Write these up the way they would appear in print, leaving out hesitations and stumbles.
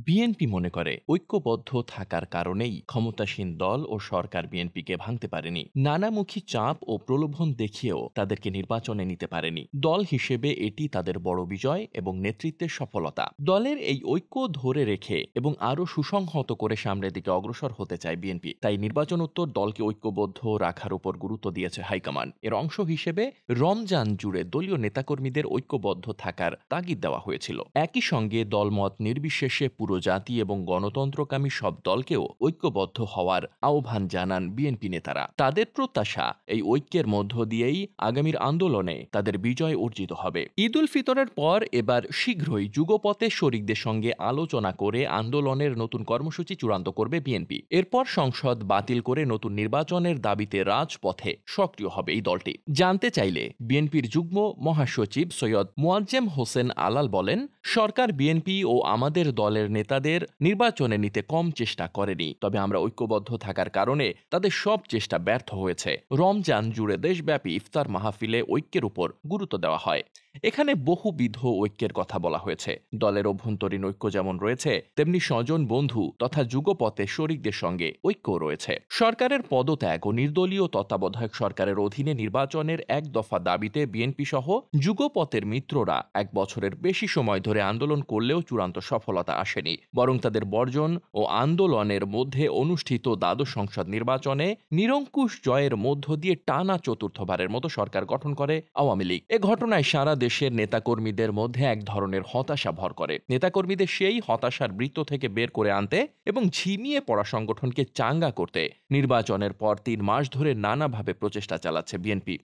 BNP মনে করে ঐক্যবদ্ধ থাকার কারণেই ক্ষমতাসীন দল ও সরকার বিএনপিকে ভাঙতে পারেনি। নানামুখী চাপ ও প্রলোভন দেখিয়েও তাদেরকে নির্বাচনে নিতে পারেনি। দল হিসেবে এটি তাদের বড় বিজয় এবং নেতৃত্বের সফলতা। দলের এই ঐক্য ধরে রেখে এবং আরও সুসংহত করে সামনের দিকে অগ্রসর হতে চায় বিএনপি। তাই নির্বাচনোত্তর দলকে ঐক্যবদ্ধ রাখার উপর গুরুত্ব দিয়েছে হাইকমান্ড। এর অংশ হিসেবে রমজান জুড়ে দলীয় নেতাকর্মীদের ঐক্যবদ্ধ থাকার তাগিদ দেওয়া হয়েছিল। একই সঙ্গে দলমত নির্বিশেষে পুরো জাতি এবং গণতন্ত্রকামী সব দলকেও ঐক্যবদ্ধ হওয়ার আহ্বান জানান বিএনপি নেতারা। তাদের প্রত্যাশা এই ঐক্যের মধ্য দিয়েই আগামীর আন্দোলনে তাদের বিজয় অর্জিত হবে। ঈদ উল ফিতরের পর এবার শীঘ্রই যুগপথে শরিকদের সঙ্গে আলোচনা করে আন্দোলনের নতুন কর্মসূচি চূড়ান্ত করবে বিএনপি। এরপর সংসদ বাতিল করে নতুন নির্বাচনের দাবিতে রাজপথে সক্রিয় হবে এই দলটি। জানতে চাইলে বিএনপির যুগ্ম মহাসচিব সৈয়দ মোয়াজ্জেম হোসেন আলাল বলেন, সরকার বিএনপি ও আমাদের দলের নেতাদের নির্বাচনে নিতে কম চেষ্টা করেনি, তবে আমরা ঐক্যবদ্ধ থাকার কারণে তাদের সব চেষ্টা ব্যর্থ হয়েছে। রমজান জুড়ে দেশব্যাপী ইফতার মাহফিলে ঐক্যের উপর গুরুত্ব দেওয়া হয়। এখানে বহুবিধ ঐক্যের কথা বলা হয়েছে। দলের অভ্যন্তরীণ ঐক্য যেমন রয়েছে, তেমনি স্বজন বন্ধু তথা যুগপথে শরিকদের সঙ্গে ঐক্য রয়েছে। সরকারের পদত্যাগ ও নির্দলীয় তত্ত্বাবধায়ক সরকারের অধীনে নির্বাচনের এক দফা দাবিতে বিএনপি সহ যুগপথের মিত্ররা 1 বছরের বেশি সময় ধরে আন্দোলন করলেও চূড়ান্ত সফলতা আসেনি। বরং তাদের বর্জন ও আন্দোলনের মধ্যে অনুষ্ঠিত দ্বাদশ সংসদ নির্বাচনে নিরঙ্কুশ জয়ের মধ্য দিয়ে টানা চতুর্থবারের মতো সরকার গঠন করে আওয়ামী লীগ। এ ঘটনায় সারা দেশের নেতাকর্মীদের মধ্যে এক ধরনের হতাশা ভর করে। নেতাকর্মীদের সেই হতাশার বৃত্ত থেকে বের করে আনতে এবং ঝিমিয়ে পড়া সংগঠনকে চাঙ্গা করতে নির্বাচনের পর 3 মাস ধরে নানাভাবে প্রচেষ্টা চালাচ্ছে বিএনপি।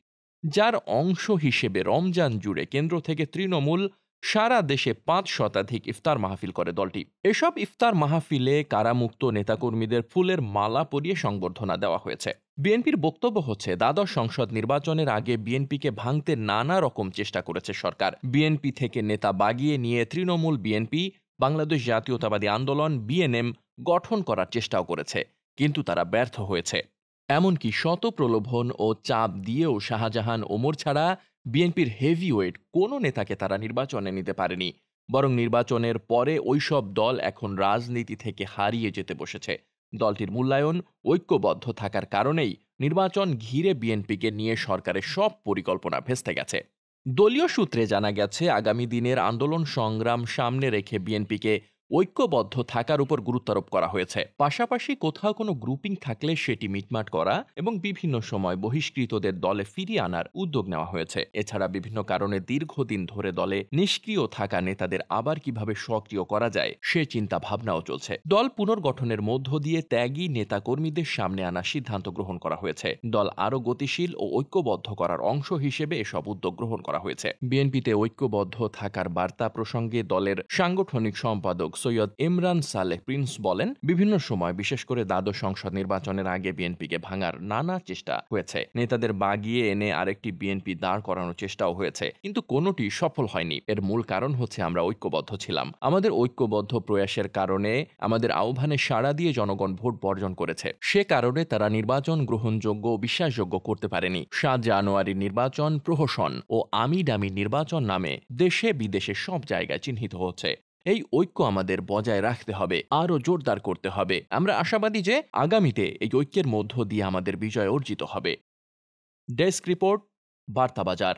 যার অংশ হিসেবে রমজান জুড়ে কেন্দ্র থেকে তৃণমূল সারা দেশে 5 শতাধিক ইফতার মাহফিল করে দলটি। এসব ইফতার মাহফিলে কারামুক্ত নেতাকর্মীদের ফুলের মালা পরিয়ে সংবর্ধনা দেওয়া হয়েছে। বিএনপির বক্তব্য হচ্ছে, দ্বাদশ সংসদ নির্বাচনের আগে বিএনপিকে ভাঙতে নানা রকম চেষ্টা করেছে সরকার। বিএনপি থেকে নেতা বাগিয়ে নিয়ে তৃণমূল বিএনপি, বাংলাদেশ জাতীয়তাবাদী আন্দোলন বিএনএম গঠন করার চেষ্টাও করেছে, কিন্তু তারা ব্যর্থ হয়েছে। এমনকি শত প্রলোভন ও চাপ দিয়েও শাহজাহান ওমর ছাড়া বিএনপির হেভিওয়েট কোনো নেতাকে তারা নির্বাচনে নিতে পারেনি। বরং নির্বাচনের পরে ওইসব দল এখন রাজনীতি থেকে হারিয়ে যেতে বসেছে। দলটির মূল্যায়ন ঐক্যবদ্ধ থাকার কারণেই নির্বাচন ঘিরে বিএনপিকে নিয়ে সরকারের সব পরিকল্পনা ভেস্তে গেছে। দলীয় সূত্রে জানা গেছে, আগামী দিনের আন্দোলন সংগ্রাম সামনে রেখে বিএনপিকে ঐক্যবদ্ধ থাকার উপর গুরুত্বারোপ করা হয়েছে। পাশাপাশি কোথাও কোনো গ্রুপিং থাকলে সেটি মিটমাট করা এবং বিভিন্ন সময় বহিষ্কৃতদের দলে ফিরিয়ে আনার উদ্যোগ নেওয়া হয়েছে। এছাড়া বিভিন্ন কারণে দীর্ঘদিন ধরে দলে নিষ্ক্রিয় থাকা নেতাদের আবার কিভাবে সক্রিয় করা যায় সে চিন্তা ভাবনাও চলছে। দল পুনর্গঠনের মধ্য দিয়ে ত্যাগী নেতাকর্মীদের সামনে আনার সিদ্ধান্ত গ্রহণ করা হয়েছে। দল আরও গতিশীল ও ঐক্যবদ্ধ করার অংশ হিসেবে এসব উদ্যোগ গ্রহণ করা হয়েছে। বিএনপিতে ঐক্যবদ্ধ থাকার বার্তা প্রসঙ্গে দলের সাংগঠনিক সম্পাদক সৈয়দ ইমরান সালেহ প্রিন্স বলেন, বিভিন্ন সময় বিশেষ করে দ্বাদশ সংসদ নির্বাচনের আগে বিএনপিকে ভাঙার নানা চেষ্টা হয়েছে। নেতাদের বাগিয়ে এনে আরেকটি বিএনপি দাঁড় করানোর চেষ্টাও হয়েছে, কিন্তু কোনোটি সফল হয়নি। এর মূল কারণ হচ্ছে আমরা ঐক্যবদ্ধ ছিলাম। আমাদের ঐক্যবদ্ধ প্রয়াসের কারণে আমাদের আহ্বানে সাড়া দিয়ে জনগণ ভোট বর্জন করেছে। সে কারণে তারা নির্বাচন গ্রহণযোগ্য ও বিশ্বাসযোগ্য করতে পারেনি। 7 জানুয়ারির নির্বাচন প্রহসন ও আমি ডামি নির্বাচন নামে দেশে বিদেশে সব জায়গায় চিহ্নিত হচ্ছে। এই ঐক্য আমাদের বজায় রাখতে হবে, আরও জোরদার করতে হবে। আমরা আশাবাদী যে আগামীতে এই ঐক্যের মধ্য দিয়ে আমাদের বিজয় অর্জিত হবে। Desk report, বার্তাবাজার।